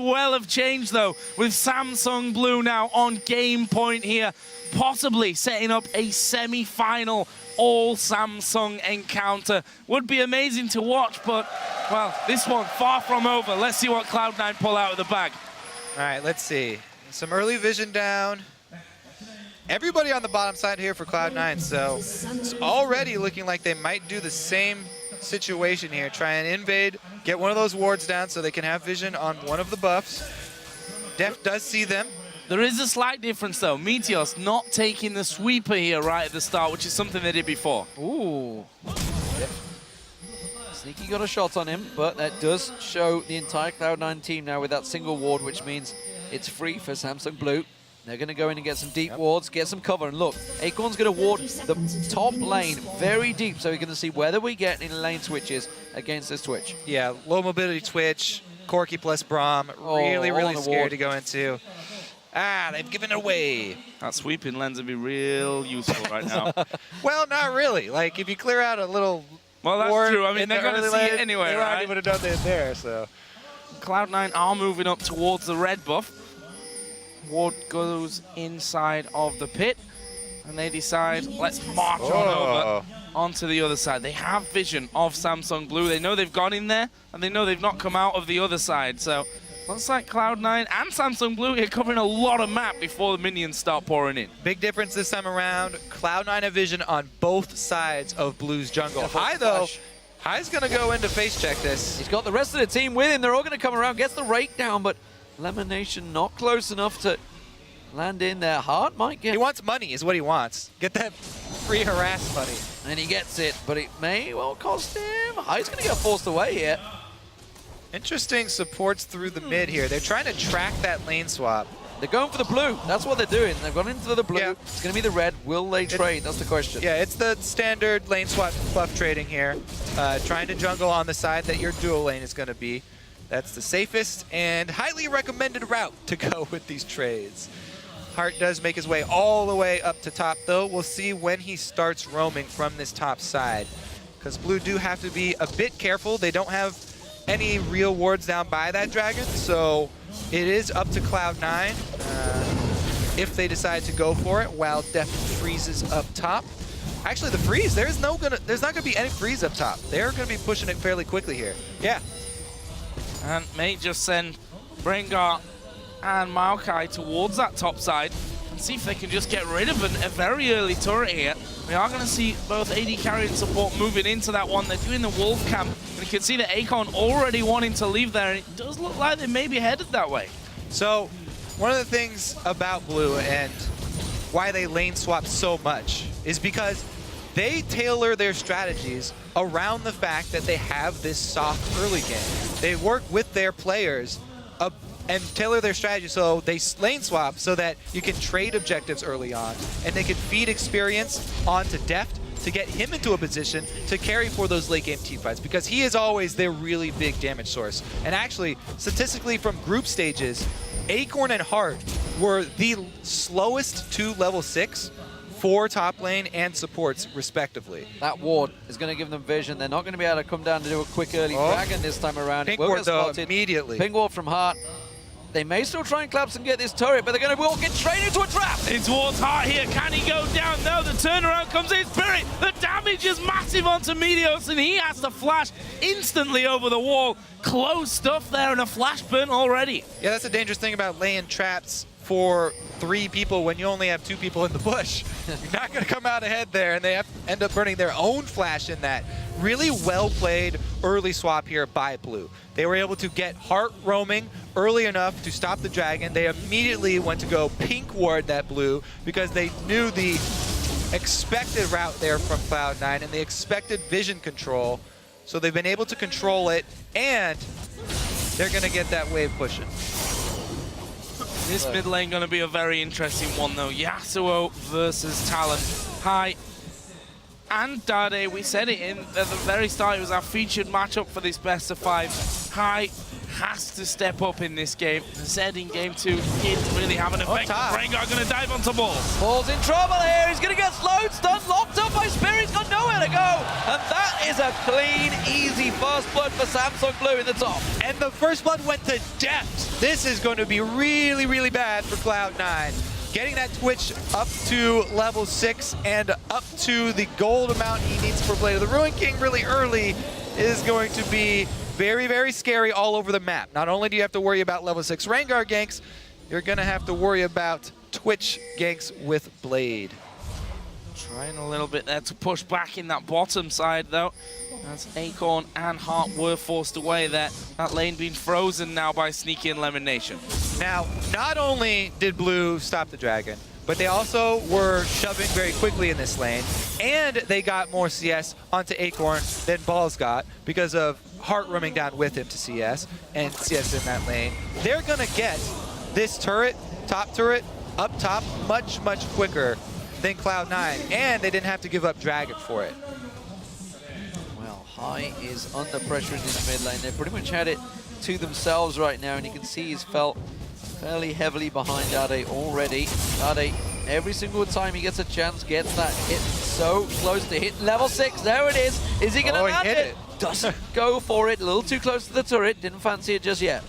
well have changed, though, with Samsung Blue now on game point here, possibly setting up a semi-final all-Samsung encounter. Would be amazing to watch, but, well, this one far from over. Let's see what Cloud9 pull out of the bag. All right, let's see. Some early vision down. Everybody on the bottom side here for Cloud9, so it's already looking like they might do the same situation here. Try and invade, get one of those wards down so they can have vision on one of the buffs. Def does see them. There is a slight difference, though. Meteos not taking the sweeper here right at the start, which is something they did before. Ooh. Yep. Sneaky got a shot on him, but that does show the entire Cloud9 team now with that single ward, which means it's free for Samsung Blue. They're going to go in and get some deep wards, get some cover. And look, Acorn's going to ward the top lane very deep, so we're going to see whether we get in lane switches against this Twitch. Yeah, low mobility Twitch, Corki plus Braum, really scared to go into. Ah, they've given it away. That sweeping lens would be real useful right now. Well, not really. Like, if you clear out a little well, that's true. I mean, they're going to see it anyway, they right? They would have done it there, so. Cloud9 are moving up towards the red buff. Ward goes inside of the pit, and they decide, let's march on over onto the other side. They have vision of Samsung Blue. They know they've gone in there, and they know they've not come out of the other side. So looks like Cloud9 and Samsung Blue here covering a lot of map before the minions start pouring in. Big difference this time around. Cloud9 have vision on both sides of Blue's jungle. High, though, High's going to go in to face check this. He's got the rest of the team with him. They're all going to come around, gets the rake down, but Lemonation not close enough to land in there. Heart might get... He wants money is what he wants. Get that free harass money. And he gets it, but it may well cost him. High's going to get forced away here. Interesting supports through the mid here. They're trying to track that lane swap. They're going for the blue. That's what they're doing. They've gone into the blue. Yeah. It's going to be the red. Will they trade? That's the question. Yeah, it's the standard lane swap buff trading here. Trying to jungle on the side that your dual lane is going to be. That's the safest and highly recommended route to go with these trades. Hart does make his way all the way up to top, though. We'll see when he starts roaming from this top side, because Blue do have to be a bit careful. They don't have any real wards down by that dragon, so it is up to Cloud9 if they decide to go for it, while Def freezes up top. Actually, the freeze, there's not gonna be any freeze up top. They're gonna be pushing it fairly quickly here. Yeah. And may just send Brengar and Maokai towards that top side and see if they can just get rid of a very early turret here. We are going to see both AD carry and support moving into that one. They're doing the wolf camp, and you can see that Akon already wanting to leave there, and it does look like they may be headed that way. So one of the things about Blue and why they lane swap so much is because they tailor their strategies around the fact that they have this soft early game. They work with their players and tailor their strategy so they lane swap so that you can trade objectives early on, and they can feed experience onto Deft to get him into a position to carry for those late game teamfights, because he is always their really big damage source. And actually, statistically from group stages, Acorn and Hart were the slowest to level 6 for top lane and supports, respectively. That ward is going to give them vision. They're not going to be able to come down to do a quick early dragon this time around. Pink ward, though, immediately. Pink ward from Hart. They may still try and collapse and get this turret, but they're going to all get straight into a trap. In towards Hart here. Can he go down? No, the turnaround comes in. Spirit, the damage is massive onto Meteos, and he has to flash instantly over the wall. Close stuff there, and a flash burn already. Yeah, that's the dangerous thing about laying traps for 3 people when you only have 2 people in the bush. You're not going to come out ahead there, and they have to end up burning their own flash in that. Really well played early swap here by Blue. They were able to get Hart roaming early enough to stop the dragon. They immediately went to go pink ward that Blue because they knew the expected route there from Cloud9 and the expected vision control. So they've been able to control it, and they're going to get that wave pushing. This mid lane going to be a very interesting one, though. Yasuo versus Talon. High and Dade, we said it at the very start, it was our featured matchup for this best of 5. High has to step up in this game. Zed in game 2 didn't really have an effect. Rengar going to dive onto Ball. Ball's in trouble here. He's going to get slowed, stunned, locked up by Spirit. He's got nowhere to go. And that is a clean, easy first blood for Samsung Blue in the top. And the first blood went to Deft. this is going to be really, really bad for Cloud9. Getting that Twitch up to level 6 and up to the gold amount he needs for Blade of the Ruin King really early is going to be very, very scary all over the map. Not only do you have to worry about level 6 Rengar ganks, you're going to have to worry about Twitch ganks with Blade. Trying a little bit there to push back in that bottom side, though. As Acorn and Heart were forced away there. That lane being frozen now by Sneaky and Lemon Nation. Now, not only did Blue stop the dragon, but they also were shoving very quickly in this lane, and they got more CS onto Acorn than Balls got because of Heart roaming down with him to CS, and CS in that lane. They're gonna get this turret, top turret, up top, much, much quicker than Cloud9, and they didn't have to give up Dragon for it. Well, High is under pressure in his mid lane. They pretty much had it to themselves right now, and you can see he's felt fairly heavily behind Ade already. Ade, every single time he gets a chance, gets that hit so close to hit level 6. There it is. Is he gonna land hit it? it. Doesn't go for it. A little too close to the turret. Didn't fancy it just yet.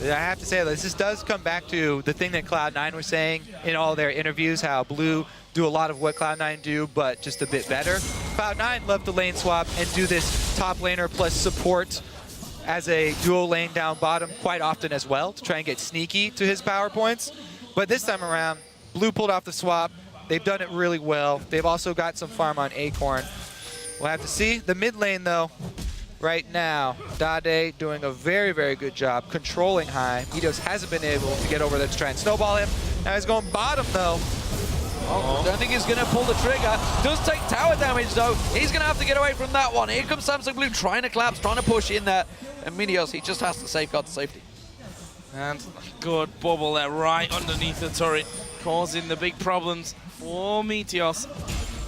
I have to say, this does come back to the thing that Cloud9 were saying in all their interviews, how Blue do a lot of what Cloud9 do, but just a bit better. Cloud9 love to lane swap and do this top laner plus support as a dual lane down bottom quite often as well to try and get Sneaky to his power points. But this time around, Blue pulled off the swap. They've done it really well. They've also got some farm on Acorn. We'll have to see. The mid lane, though, right now, Dade doing a very, very good job controlling High. Meteos hasn't been able to get over there to try and snowball him. Now he's going bottom, though. Oh, don't think he's going to pull the trigger. Does take tower damage, though. He's going to have to get away from that one. Here comes Samsung Blue trying to collapse, trying to push in there. And Meteos, he just has to safeguard the safety. And good bubble there right underneath the turret, causing the big problems for Meteos.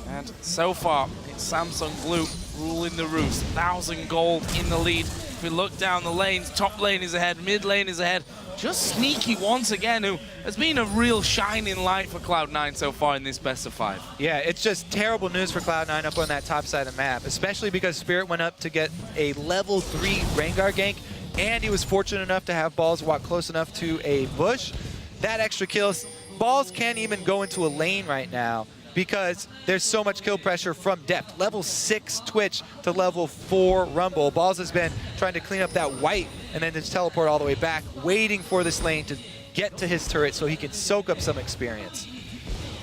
And so far, it's Samsung Blue ruling the roost. 1,000 gold in the lead. If we look down the lanes, top lane is ahead, mid lane is ahead. Just Sneaky once again, who has been a real shining light for Cloud9 so far in this best of 5. Yeah, it's just terrible news for Cloud9 up on that top side of the map, especially because Spirit went up to get a level 3 Rengar gank, and he was fortunate enough to have Balls walk close enough to a bush. That extra kill, Balls can't even go into a lane right now because there's so much kill pressure from depth. Level 6 Twitch to level 4 Rumble. Balls has been trying to clean up that white and then just teleport all the way back, waiting for this lane to get to his turret so he can soak up some experience.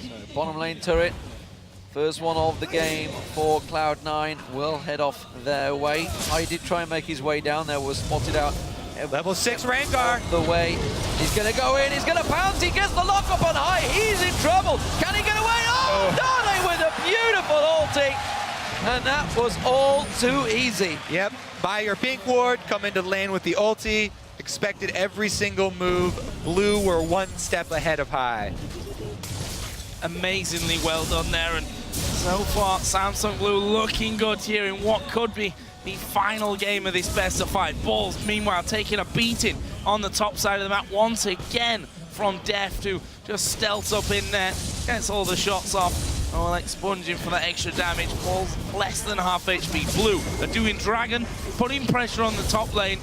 So bottom lane turret, first one of the game for Cloud9, will head off their way. I did try and make his way down there, was spotted out. Level 6 Rengar. The way. He's going to go in, he's going to pounce, he gets the lock up on High, he's in trouble. Can he get away? Oh, Dade with a beautiful ulti. And that was all too easy. Yep, buy your pink ward, come into the lane with the ulti, expected every single move. Blue were one step ahead of High. Amazingly well done there, and so far Samsung Blue looking good here in what could be the final game of this best of 5. Balls, meanwhile, taking a beating on the top side of the map once again from Deft, who just stealths up in there, gets all the shots off. Oh, expunging for that extra damage. Balls less than half HP. Blue are doing Dragon, putting pressure on the top lane,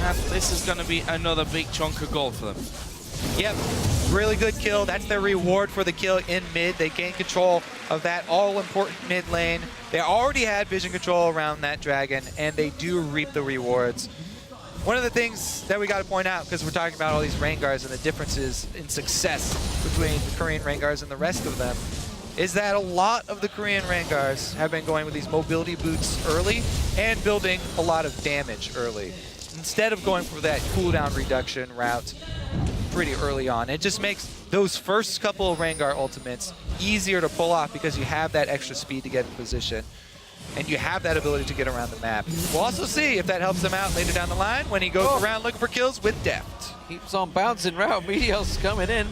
and this is going to be another big chunk of gold for them. Yep, really good kill. That's their reward for the kill in mid. They gain control of that all-important mid lane. They already had vision control around that dragon, and they do reap the rewards. One of the things that we got to point out, because we're talking about all these Rengars and the differences in success between the Korean Rengars and the rest of them, is that a lot of the Korean Rengars have been going with these mobility boots early and building a lot of damage early, instead of going for that cooldown reduction route pretty early on. It just makes those first couple of Rengar ultimates easier to pull off because you have that extra speed to get in position, and you have that ability to get around the map. We'll also see if that helps him out later down the line when he goes around looking for kills with Deft. Keeps on bouncing round. Meteos coming in.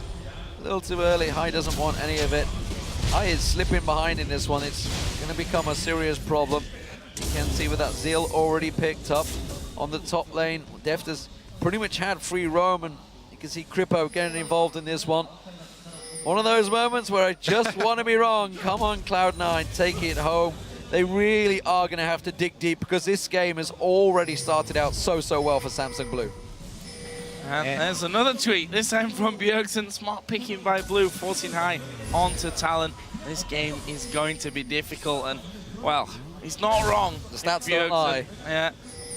A little too early. High doesn't want any of it. High is slipping behind in this one. It's going to become a serious problem. You can see with that Zeal already picked up on the top lane. Deft has pretty much had free roam, and you can see Kripo getting involved in this one. One of those moments where I just want to be wrong. Come on, Cloud9, take it home. They really are going to have to dig deep because this game has already started out so well for Samsung Blue. And there's another tweet, this time from Bjergsen. Smart picking by Blue, forcing high onto Talon. This game is going to be difficult, and, well, he's not wrong. The stats don't lie. Yeah,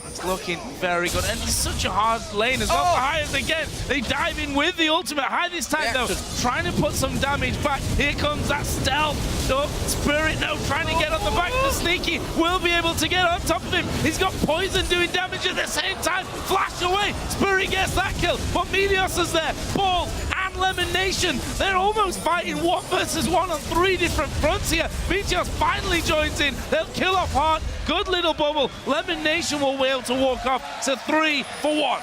it's looking very good. And it's such a hard lane as well. Oh! Hyatt again. They dive in with the ultimate. High this time, though. Trying to put some damage back. Here comes that stealth. Oh, Spirit, no, trying to get on the back. The Sneaky will be able to get on top of him. He's got Poison doing damage at the same time. Flash away. Spirit gets that kill. But Meteos is there. Ball and Lemon Nation. They're almost fighting 1 versus 1 on 3 different fronts here. Meteos finally joins in. They'll kill off Heart. Good little bubble. Lemon Nation will be able to walk off to 3 for 1.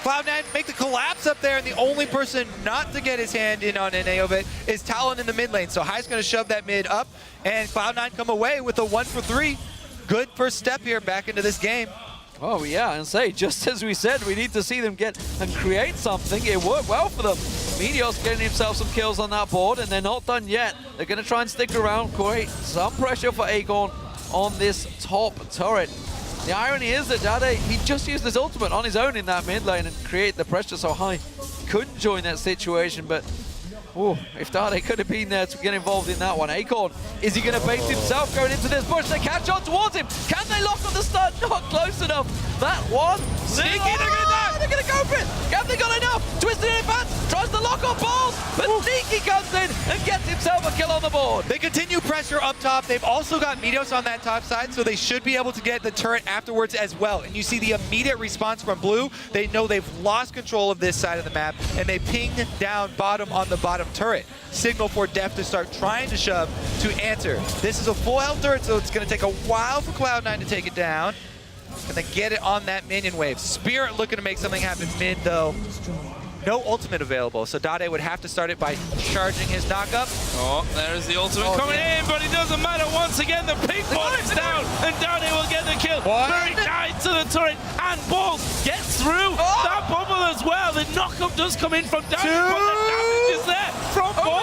Cloud9 make the collapse up there, and the only person not to get his hand in on any of it is Talon in the mid lane. So High's going to shove that mid up, and Cloud9 come away with a 1 for 3. Good first step here back into this game. Oh yeah, and say, just as we said, we need to see them get and create something. It worked well for them. Meteos getting himself some kills on that board, and they're not done yet. They're going to try and stick around, create some pressure for Acorn on this top turret. The irony is that Dade, he just used his ultimate on his own in that mid lane and create the pressure so High couldn't join that situation, but ooh, if Dade could have been there to get involved in that one. Acorn, is he going to bait himself going into this bush? They catch on towards him. Can they lock on the stun? Not close enough. That one. Sneaky, they're going to die. They're going to go for it. Have they got enough? Twisted in advance, tries to lock on balls, but Sneaky comes in and gets himself a kill on the board. They continue pressure up top. They've also got Meteos on that top side, so they should be able to get the turret afterwards as well. And you see the immediate response from Blue. They know they've lost control of this side of the map, and they ping down bottom on the bottom turret. Signal for Def to start trying to shove to answer. This is a full health turret, so it's going to take a while for Cloud9 to take it down. And then get it on that minion wave. Spirit looking to make something happen mid, though. No ultimate available, so Dade would have to start it by charging his knockup. Oh, there's the ultimate coming in, but it doesn't matter. Once again, the pink ball is down, and Dade will get the kill. Very tight to the turret, and Ball gets through that bubble as well. The knockup does come in from Dade, but the damage is there from Ball.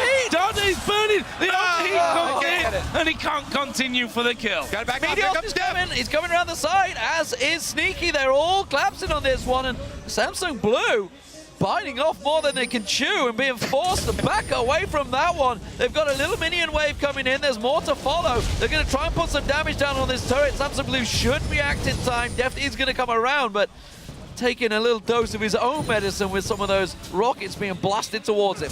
Dade's burning. The heat comes in, and he can't continue for the kill. Got it back up. Here Meteos comes is Def. coming. He's coming around the side, as is Sneaky. They're all collapsing on this one, and Samsung Blue biting off more than they can chew and being forced to back away from that one. They've got a little minion wave coming in. There's more to follow. They're going to try and put some damage down on this turret. Samsung Blue should react in time. Deft is going to come around, but taking a little dose of his own medicine with some of those rockets being blasted towards him.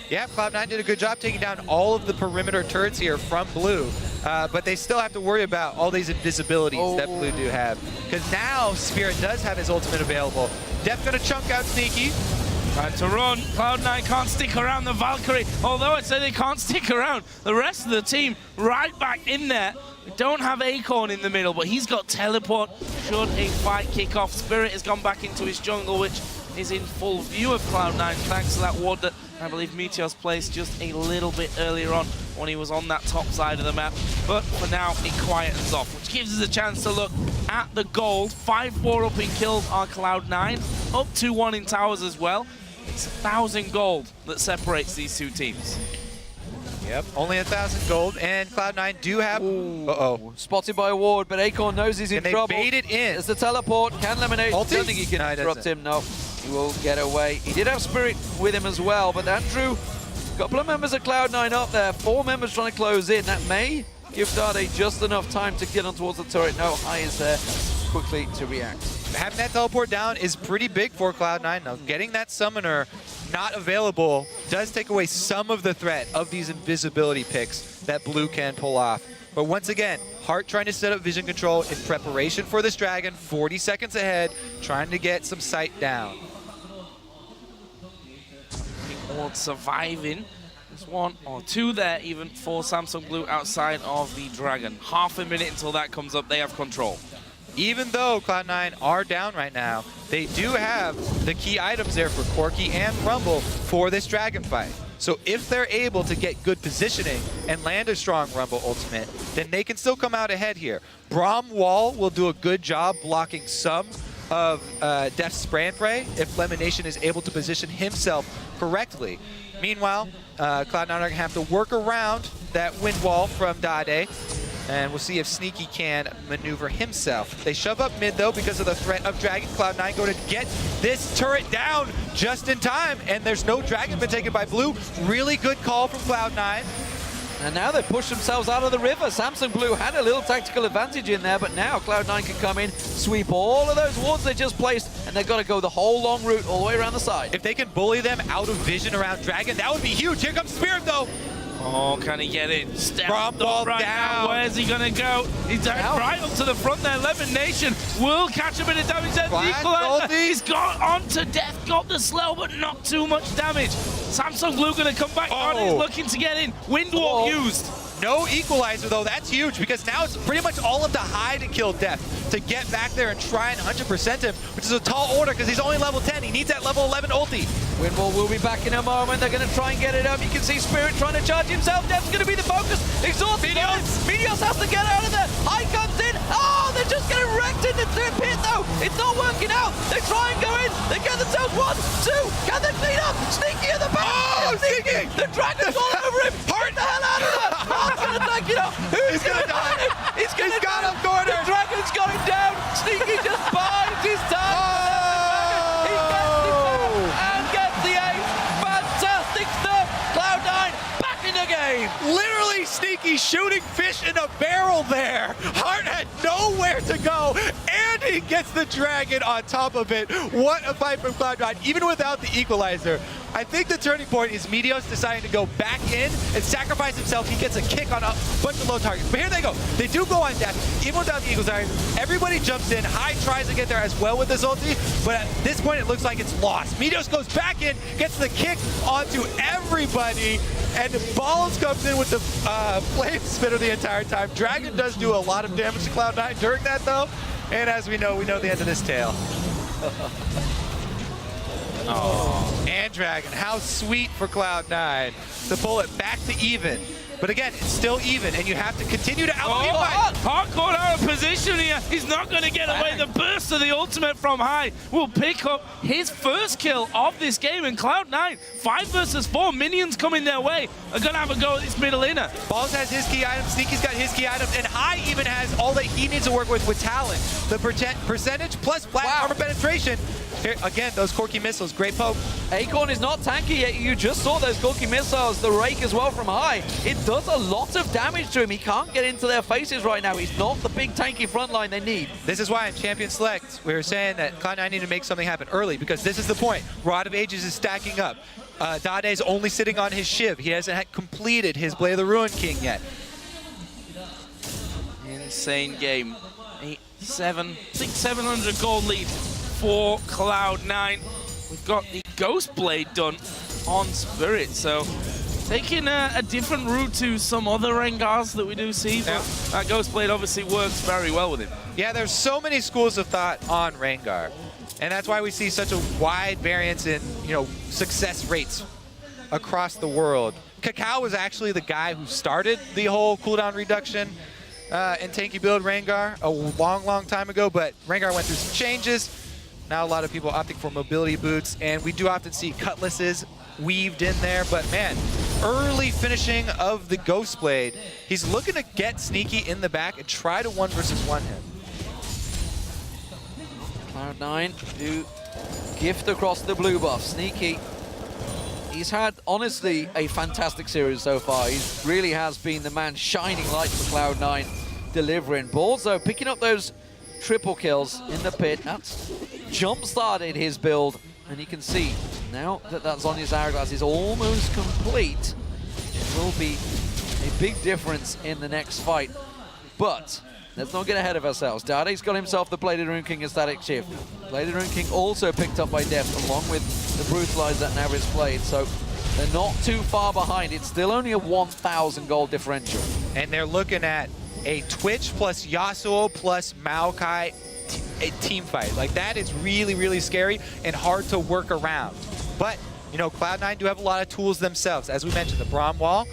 Yeah, Cloud9 did a good job taking down all of the perimeter turrets here from Blue. But they still have to worry about all these invisibilities that Blue do have. Because now Spirit does have his ultimate available. Def gonna chunk out Sneaky. Trying to run. Cloud9 can't stick around the Valkyrie. Although I'd say they can't stick around. The rest of the team right back in there. We don't have Acorn in the middle, but he's got teleport. Should a fight kick off, Spirit has gone back into his jungle, which is in full view of Cloud9 thanks to that ward that I believe Meteos placed just a little bit earlier on when he was on that top side of the map. But for now, it quietens off, which gives us a chance to look at the gold. 5-4 up in kills are Cloud9, up 2-1 in towers as well. It's 1,000 gold that separates these two teams. Yep, only 1,000 gold, and Cloud9 do have... Spotted by a ward, but Acorn knows he's in trouble. They bait it in. There's the teleport. Can Lemonade? Don't think he can interrupt him. No, he will get away. He did have Spirit with him as well, but that drew a couple of members of Cloud9 up there. 4 members trying to close in. That may give Dade just enough time to get on towards the turret. No, High is there quickly to react. Having that teleport down is pretty big for Cloud9. Now, getting that summoner not available does take away some of the threat of these invisibility picks that Blue can pull off. But once again, Heart trying to set up vision control in preparation for this dragon, 40 seconds ahead, trying to get some sight down. Ward surviving. There's 1 or 2 there even for Samsung Blue outside of the dragon. Half a minute until that comes up, they have control. Even though Cloud9 are down right now, they do have the key items there for Corki and Rumble for this dragon fight. So if they're able to get good positioning and land a strong Rumble ultimate, then they can still come out ahead here. Braum Wall will do a good job blocking some of Def's spray and pray if Lemonation is able to position himself correctly. Meanwhile, Cloud9 are going to have to work around that wind wall from Dade. And we'll see if Sneaky can maneuver himself. They shove up mid, though, because of the threat of Dragon. Cloud9 going to get this turret down just in time. And there's no Dragon been taken by Blue. Really good call from Cloud9. And now they push themselves out of the river. Samsung Blue had a little tactical advantage in there, but now Cloud9 can come in, sweep all of those wards they just placed, and they've got to go the whole long route all the way around the side. If they can bully them out of vision around Dragon, that would be huge. Here comes Spirit, though. Oh, can he get it? Step Bomb ball up right down. now. Where's he gonna go? He's right up to the front there. Lemon Nation will catch a bit of damage there. Flash He's got on to death, got the slow, but not too much damage. Samsung Blue gonna come back on. He's looking to get in. Windwalk used. No equalizer, though. That's huge because now it's pretty much all up to High to kill Def, to get back there and try and 100% him, which is a tall order because he's only level 10. He needs that level 11 ulti. Windwall will be back in a moment. They're going to try and get it up. You can see Spirit trying to charge himself. Def's going to be the focus. Exhausted. Meteos has to get out of there. High comes in. Oh, they're just getting wrecked in the pit, though. It's not working out. They try and go in. They get themselves 1, 2. Can they clean up? Sneaky in the back. Oh, Sneaky. The Dragon's all over him. Get the hell out of there. Heart's going to take it up. He's going to die. He's going to got him cornered. The Dragon's going down. Sneaky just bides his time. He gets the down and gets the ace. Fantastic stuff. Cloud9 back in the game. Literally Sneaky shooting fish in a barrel there. Heart had nowhere to go, and he gets the Dragon on top of it. What a fight from Cloud9, even without the equalizer. I think the turning point is Meteos deciding to go back in and sacrifice himself. He gets a kick on a bunch of low targets. But here they go. They do go on death, even without the equalizer. Everybody jumps in. High tries to get there as well with this ulti, but at this point it looks like it's lost. Meteos goes back in, gets the kick onto everybody, and Balls comes in with the flame spitter the entire time. Dragon does do a lot of damage to Cloud9 during that, though. And as we know the end of this tale. Oh, and Dragon, how sweet for Cloud9 to pull it back to even. But again, it's still even, and you have to continue to out-fight. Heart caught out of position here. He's not going to get away. The burst of the ultimate from High will pick up his first kill of this game. And Cloud9, 5 versus 4, minions coming their way, are going to have a go at this middle inner. Balls has his key items, Sneaky's got his key items, and High even has all that he needs to work with Talon. The percentage plus flat armor penetration. Here, again, those Corky missiles, great poke. Acorn is not tanky yet. You just saw those Corky missiles, the rake as well from High. It does a lot of damage to him. He can't get into their faces right now. He's not the big tanky front line they need. This is why in Champion Select, we were saying that Cloud9 need to make something happen early, because this is the point. Rod of Ages is stacking up. Dade's only sitting on his Shiv. He hasn't completed his Blade of the Ruined King yet. Insane game. 700 gold lead for Cloud9. We've got the Ghost Blade done on Spirit, so taking a different route to some other Rengars that we do see, but that Ghost Blade obviously works very well with him. Yeah, there's so many schools of thought on Rengar, and that's why we see such a wide variance in, success rates across the world. Kakao was actually the guy who started the whole cooldown reduction in tanky build Rengar a long time ago, but Rengar went through some changes. Now a lot of people opting for mobility boots, and we do often see cutlasses weaved in there, but man, early finishing of the Ghost Blade. He's looking to get Sneaky in the back and try to 1 versus 1 him. Cloud9 do gift across the blue buff. Sneaky, he's had, honestly, a fantastic series so far. He really has been the man shining light for Cloud9, delivering. Balls, though, picking up those triple kills in the pit. That's jump-started his build, and you can see now that Zhonya's Hourglass is almost complete. It will be a big difference in the next fight. But let's not get ahead of ourselves. Dade's got himself the Bladed Rune King Ecstatic Shift. Bladed Rune King also picked up by Def, along with the Brutalizer and Average Blade. So they're not too far behind. It's still only a 1,000 gold differential. And they're looking at a Twitch plus Yasuo plus Maokai team fight. Like, that is really, really scary and hard to work around. But, Cloud9 do have a lot of tools themselves. As we mentioned, the Braum Wall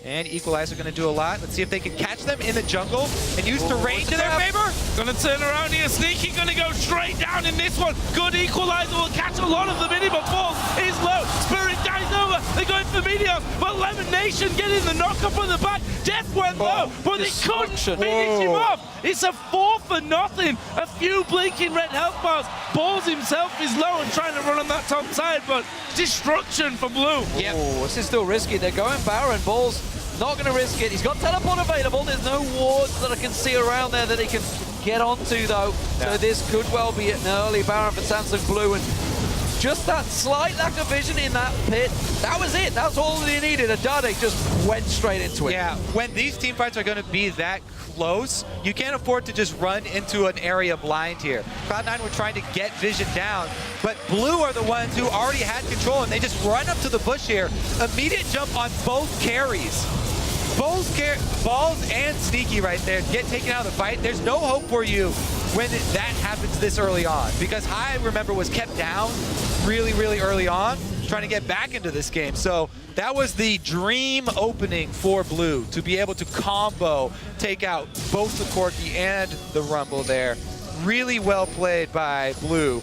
and Equalizer are going to do a lot. Let's see if they can catch them in the jungle and use terrain to their favor. Gonna turn around here. Sneaky gonna go straight down in this one. Good Equalizer will catch a lot of them in it, but Balls is low. Spirit dies over. They're going for Meteor. chaos, but Lemon Nation getting the knock-up on the back. Death went low, but they couldn't finish him off. It's a 4-for-0. A few blinking red health bars. Balls himself is low and trying to run on that top side, but destruction for Blue. Yep. Oh, this is still risky. They're going Baron. Ball's not going to risk it. He's got teleport available. There's no wards that I can see around there that he can get onto, though. So this could well be an early Baron for Samsung Blue. And just that slight lack of vision in that pit, that was it. That's all he needed. Adade just went straight into it. Yeah, when these team fights are going to be that close, you can't afford to just run into an area blind here. Cloud9 were trying to get vision down, but Blue are the ones who already had control, and they just run up to the bush here. Immediate jump on both carries. Both Balls and Sneaky right there get taken out of the fight. There's no hope for you when that happens this early on, because High, remember, was kept down really, really early on, trying to get back into this game. So that was the dream opening for Blue, to be able to combo, take out both the Corki and the Rumble there. Really well played by Blue,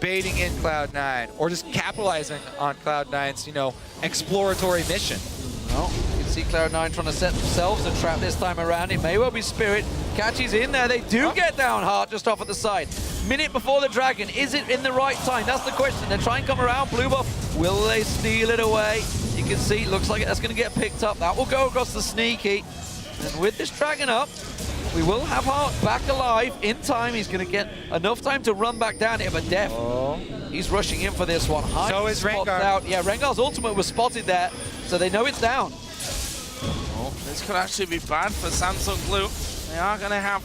baiting in Cloud9, or just capitalizing on Cloud9's, exploratory mission. Well, you can see Cloud9 trying to set themselves a trap this time around. It may well be Spirit. Catches in there. They do get down Heart just off at the side. Minute before the Dragon. Is it in the right time? That's the question. They try and come around. Blue buff. Will they steal it away? You can see, it looks like that's going to get picked up. That will go across the Sneaky. And with this Dragon up, we will have Heart back alive in time. He's going to get enough time to run back down here, but Def, he's rushing in for this one. Heart so is Rengar. Out. Yeah, Rengar's ultimate was spotted there, so they know it's down. Oh, this could actually be bad for Samsung Blue. They are going to have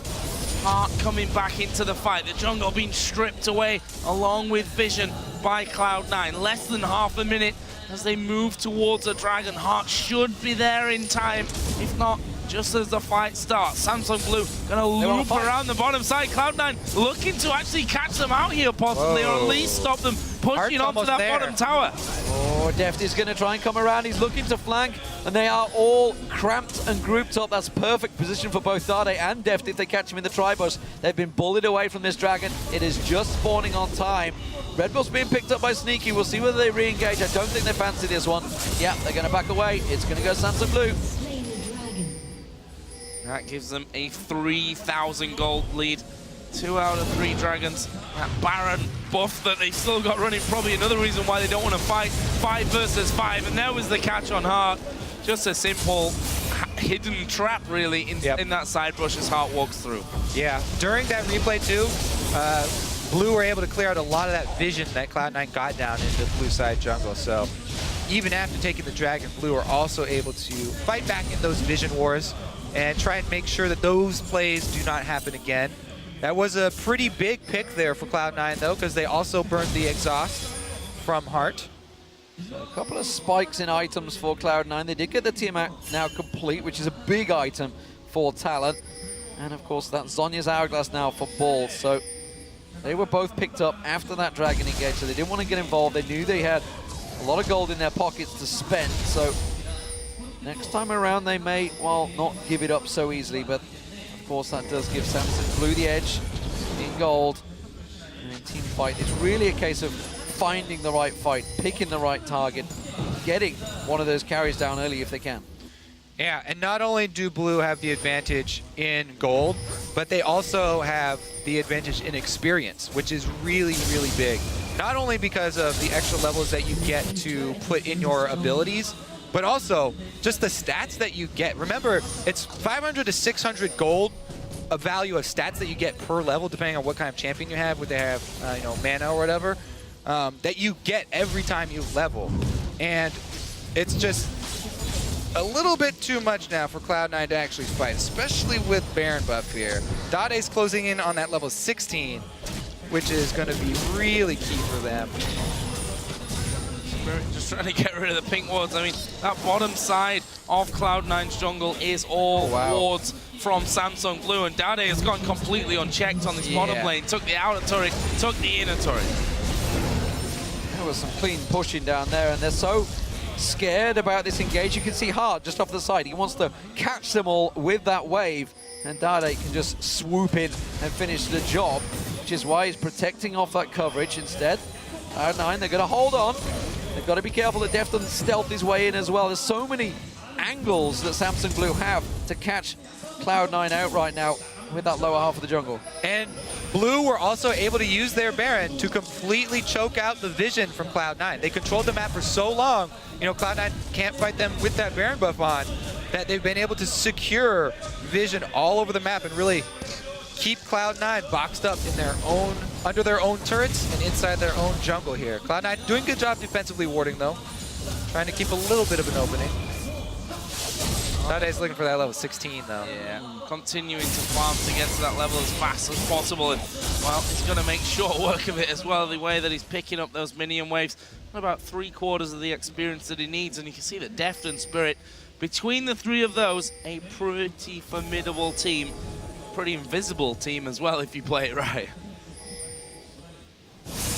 Heart coming back into the fight. The jungle being stripped away along with Vision by Cloud9. Less than half a minute as they move towards a Dragon. Heart should be there in time, if not just as the fight starts. Samsung Blue gonna loop around the bottom side. Cloud9 looking to actually catch them out here possibly, or at least stop them pushing onto that bottom tower. Oh, Deft is gonna try and come around. He's looking to flank, and they are all cramped and grouped up. That's perfect position for both Dade and Deft if they catch him in the tri-bush. They've been bullied away from this Dragon. It is just spawning on time. Red Bull's being picked up by Sneaky. We'll see whether they re-engage. I don't think they fancy this one. Yeah, they're gonna back away. It's gonna go Samsung Blue. That gives them a 3,000 gold lead. 2 out of 3 Dragons. That Baron buff that they've still got running, probably another reason why they don't want to fight 5 versus 5. And there was the catch on Heart. Just a simple hidden trap, really, in that side bush as Heart walks through. Yeah, during that replay, too, Blue were able to clear out a lot of that vision that Cloud9 got down into the blue side jungle. So even after taking the Dragon, Blue are also able to fight back in those vision wars and try and make sure that those plays do not happen again. That was a pretty big pick there for Cloud9, though, because they also burned the exhaust from Heart. So a couple of spikes in items for Cloud9. They did get the team out now complete, which is a big item for Talent. And, of course, that's Zhonya's Hourglass now for Balls. So they were both picked up after that Dragon engage, so they didn't want to get involved. They knew they had a lot of gold in their pockets to spend, so next time around, they may, well, not give it up so easily, but of course that does give Samsung Blue the edge in gold. And in team fight, it's really a case of finding the right fight, picking the right target, getting one of those carries down early if they can. Yeah, and not only do Blue have the advantage in gold, but they also have the advantage in experience, which is really, really big. Not only because of the extra levels that you get to put in your abilities, but also just the stats that you get. Remember, it's 500 to 600 gold, a value of stats that you get per level, depending on what kind of champion you have, would they have, mana or whatever, that you get every time you level. And it's just a little bit too much now for Cloud9 to actually fight, especially with Baron buff here. Dade's closing in on that level 16, which is going to be really key for them. Just trying to get rid of the pink wards. I mean, that bottom side of Cloud9's jungle is all wards from Samsung Blue, and Dade has gone completely unchecked on this bottom lane. Took the outer turret, took the inner turret. There was some clean pushing down there, and they're so scared about this engage. You can see Heart just off the side. He wants to catch them all with that wave, and Dade can just swoop in and finish the job, which is why he's protecting off that coverage instead. Cloud9, they're going to hold on. They've got to be careful that Def doesn't stealth his way in as well. There's so many angles that Samsung Blue have to catch Cloud9 out right now with that lower half of the jungle. And Blue were also able to use their Baron to completely choke out the vision from Cloud9. They controlled the map for so long, you know, Cloud9 can't fight them with that Baron buff on, that they've been able to secure vision all over the map and really keep Cloud9 boxed up in their own, under their own turrets and inside their own jungle here. Cloud9 doing a good job defensively warding though, trying to keep a little bit of an opening. Dade's looking for that level 16 though. Yeah, continuing to farm to get to that level as fast as possible, and well, he's going to make short work of it as well, the way that he's picking up those minion waves. About 3/4 of the experience that he needs, and you can see that Deft and Spirit, between the three of those, a pretty formidable team. Pretty invisible team as well if you play it right.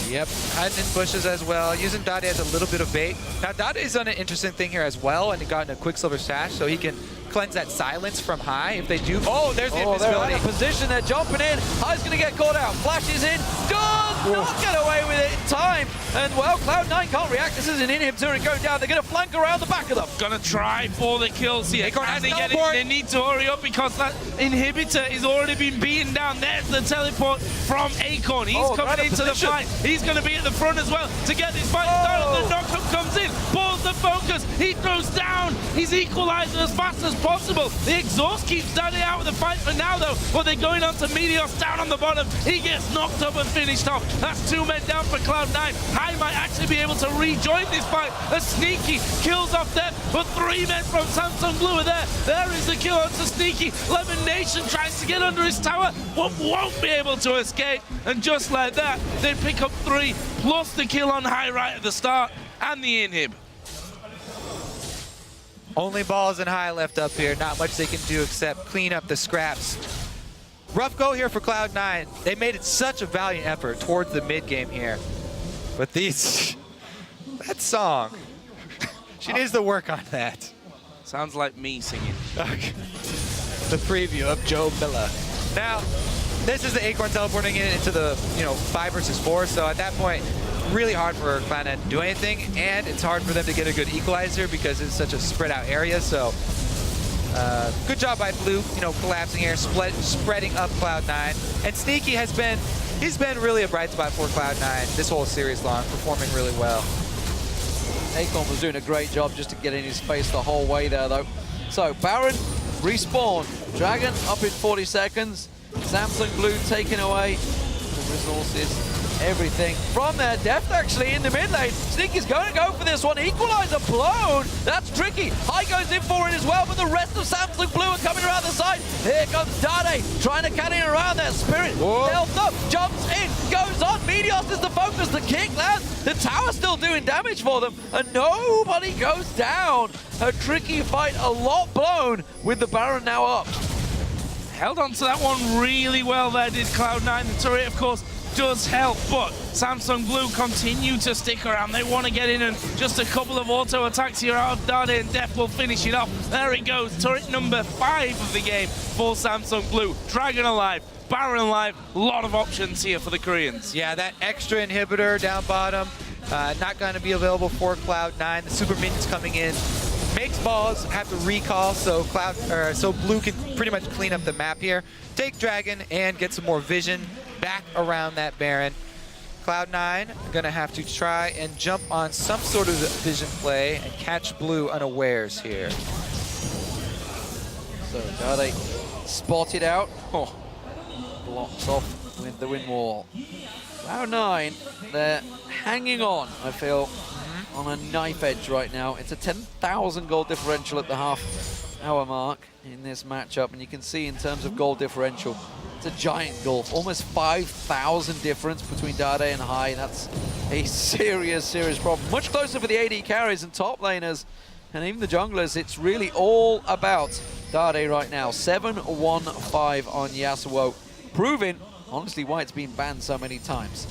Yep, hiding in bushes as well, using Dade as a little bit of bait. Now Dade's done an interesting thing here as well, and he got in a Quicksilver Sash, so he can cleanse that silence from High if they do. Oh, there's the invisibility. They're in a position, they're jumping in. High's gonna get caught out. Flashes in, does not get away with it in time. And well, Cloud9 can't react. This is an inhibitor and going down. They're gonna flank around the back of them. Gonna try for the kills here. They need to hurry up because that inhibitor is already been beaten down. There's the teleport from Acorn. He's coming into the fight. He's gonna be at the front as well to get this fight started. The knockup comes in, pulls the focus. He throws down. He's equalizing as fast as possible. The exhaust keeps Dade out of the fight for now though, but they're going on to Meteos down on the bottom. He gets knocked up and finished off. That's 2 men down for Cloud9. High might actually be able to rejoin this fight. A Sneaky kills off Def, but 3 men from Samsung Blue are there. There is the kill onto Sneaky. Lemon Nation tries to get under his tower, but won't be able to escape. And just like that, they pick up 3, plus the kill on High right at the start, and the inhib. Only balls and High left up here. Not much they can do except clean up the scraps. Rough go here for Cloud9. They made it such a valiant effort towards the mid game here. But these, that song, she needs to work on that. Sounds like me singing. The preview of Joe Miller. Now, this is the Acorn teleporting it into the 5 versus 4. So at that point, really hard for Cloud9 to do anything, and it's hard for them to get a good equalizer because it's such a spread out area. So good job by Blue, collapsing here, spreading up Cloud9. And Sneaky he's been really a bright spot for Cloud9 this whole series long, performing really well. Acorn was doing a great job just to get in his face the whole way there though. So Baron, respawn, Dragon up in 40 seconds, Samsung Blue taking away the resources, everything from there. Deft actually in the mid lane. Sneaky's going to go for this one. Equalizer blown. That's tricky. High goes in for it as well, but the rest of Samsung Blue are coming around the side. Here comes Dade trying to cut in around that Spirit. Stealth up, jumps in, goes on. Meteos is the focus. The kick lands. The tower's still doing damage for them, and nobody goes down. A tricky fight, a lot blown with the Baron now up. Held on to that one really well there, did Cloud9. The turret, of course, does help, but Samsung Blue continue to stick around. They want to get in, and just a couple of auto attacks here out of Dade, and Def will finish it off. There it goes, turret number 5 of the game for Samsung Blue. Dragon alive, Baron alive, a lot of options here for the Koreans. Yeah, that extra inhibitor down bottom, not going to be available for Cloud9. The super minions coming in. Makes balls have to recall, so Blue can pretty much clean up the map here. Take Dragon and get some more vision back around that Baron. Cloud9 gonna have to try and jump on some sort of vision play and catch Blue unawares here. So Dade spotted out. Oh, blocks off with the wind wall. Cloud9, they're hanging on, I feel, on a knife edge right now. It's a 10,000 gold differential at the half-hour mark in this matchup, and you can see in terms of gold differential, it's a giant gulf, almost 5,000 difference between Dade and High. That's a serious, serious problem. Much closer for the AD carries and top laners, and even the junglers. It's really all about Dade right now. 7-1-5 on Yasuo, proving, honestly, why it's been banned so many times.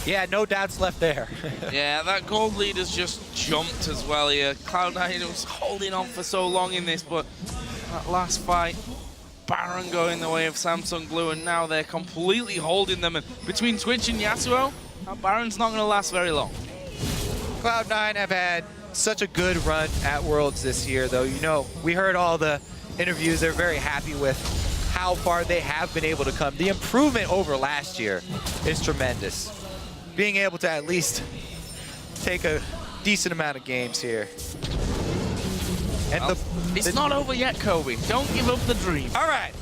Yeah, no doubts left there. Yeah, that gold lead has just jumped as well here. Cloud9 was holding on for so long in this, but that last fight, Baron going the way of Samsung Blue, and now they're completely holding them. And between Twitch and Yasuo, Baron's not going to last very long. Cloud9 have had such a good run at Worlds this year, though. You know, we heard all the interviews. They're very happy with how far they have been able to come. The improvement over last year is tremendous. Being able to at least take a decent amount of games here. And It's not over yet, Kobe. Don't give up the dream. All right.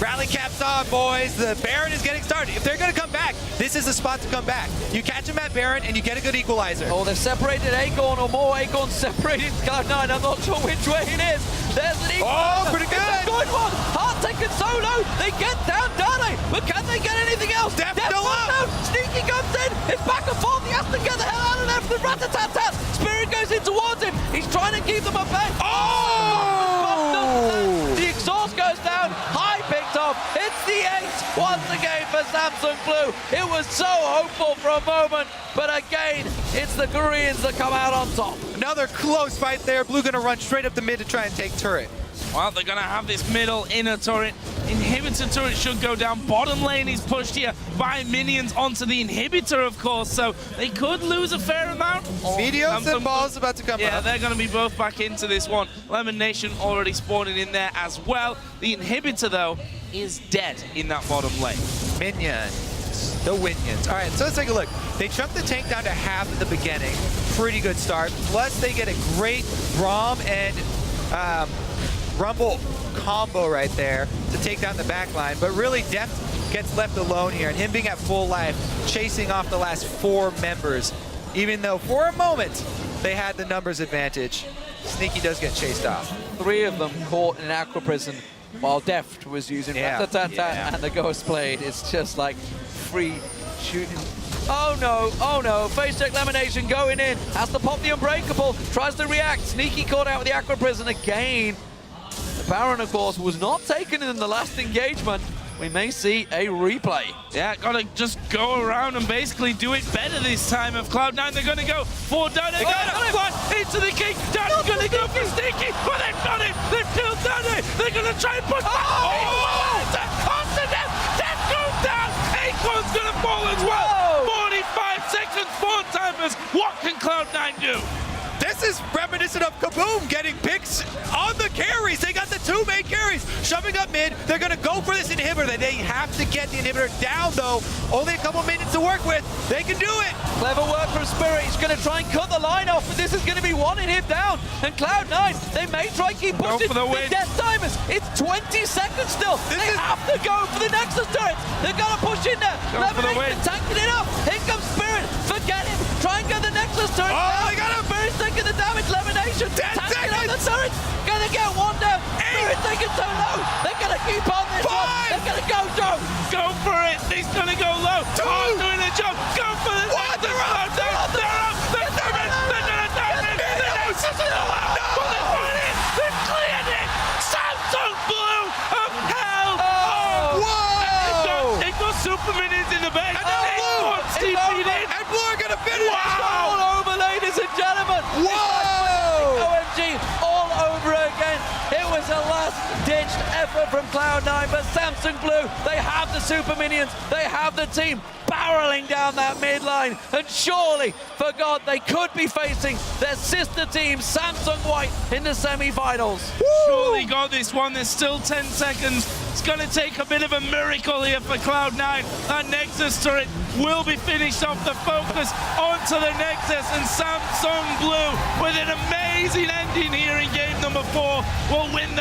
Rally caps on, boys. The Baron is getting started. If they're going to come back, this is the spot to come back. You catch him at Baron, and you get a good equalizer. Oh, they've separated Aegon, or more Aegon separated Cloud9. I'm not sure which way it is. There's an equalizer. Oh, pretty good. It's a good one. Hard taken solo. They get down, Dane. But can they get anything else? Def still up. Sneaky comes in. It's back and forth. He has to get the hell out of there from the rat-a-tat-tat. Spirit goes in towards him. He's trying to keep them at bay. Oh! The exhaust goes down. High picked up. It's the ace once again for Samsung Blue. It was so hopeful for a moment, but again, it's the Koreans that come out on top. Another close fight there. Blue gonna run straight up the mid to try and take turret. Well, they're going to have this middle inner turret. Inhibitor turret should go down. Bottom lane is pushed here by minions onto the inhibitor, of course, so they could lose a fair amount. Meteos and balls about to come Yeah, up. they're going to be both back into this one. Lemon Nation already spawning in there as well. The inhibitor, though, is dead in that bottom lane. Minions. The Winions. All right, so let's take a look. They chunked the tank down to half at the beginning. Pretty good start. Plus, they get a great Braum and Rumble combo right there to take down the back line. But really, Deft gets left alone here, and him being at full life, chasing off the last 4 members. Even though, for a moment, they had the numbers advantage, Sneaky does get chased off. 3 of them caught in Aqua Prison while Deft was using rat-a-tat-tat and the Ghost Blade. It's just like free shooting. Oh no, face check Lemonation going in, has to pop the Unbreakable, tries to react, Sneaky caught out with the Aqua Prison again. The Baron, of course, was not taken in the last engagement. We may see a replay. Yeah, gotta just go around and basically do it better this time. Of Cloud9, they're gonna go for Dane. They gotta fly into the king. Dane's gonna go for Sneaky, but they've done it. They've killed Dane. They're gonna try and push back. After Def, Def goes down. Acorn's gonna fall as well. 45 seconds, 4 timers. What can Cloud9 do? This is reminiscent of Kaboom getting picks on the carries. They got the 2 main carries shoving up mid. They're going to go for this inhibitor. They have to get the inhibitor down, though. Only a couple minutes to work with. They can do it. Clever work from Spirit. He's going to try and cut the line off, but this is going to be wanting him down. And Cloud9, they may try and keep pushing. Go for the win. Death timers. It's 20 seconds still. They have to go for the Nexus turrets. They've got to push in there. Go for the win. Tanking it up. Here comes Spirit. Forget him. Try and get the Nexus turret. Oh, they got him. Spirit's taking the damage. Lemonation. 10 tanking seconds. up the turret. Gonna get one down. Spirit taking so low. They're gonna keep on this one. 5. They're gonna go, Joe. Go for it. He's gonna go low. 2. Hard doing the jump. Go for the They're up. They're up. They're gonna dive in. The Nexus is allowed. But they've won it. They've cleared it. Samsung Blue of hell. Whoa! They've got super minions in the back. And now Blue. And Blue are going to finish. All over, ladies and gentlemen. Whoa! OMG all over again. It was a last-ditched effort from Cloud9, but Samsung Blue, they have the super minions, they have the team barreling down that mid line, and surely, for God, they could be facing their sister team, Samsung White, in the semi-finals. Surely got this one. There's still 10 seconds. It's going to take a bit of a miracle here for Cloud9. That Nexus turret will be finished off. The focus onto the Nexus, and Samsung Blue, with an amazing ending here in game number 4, will win the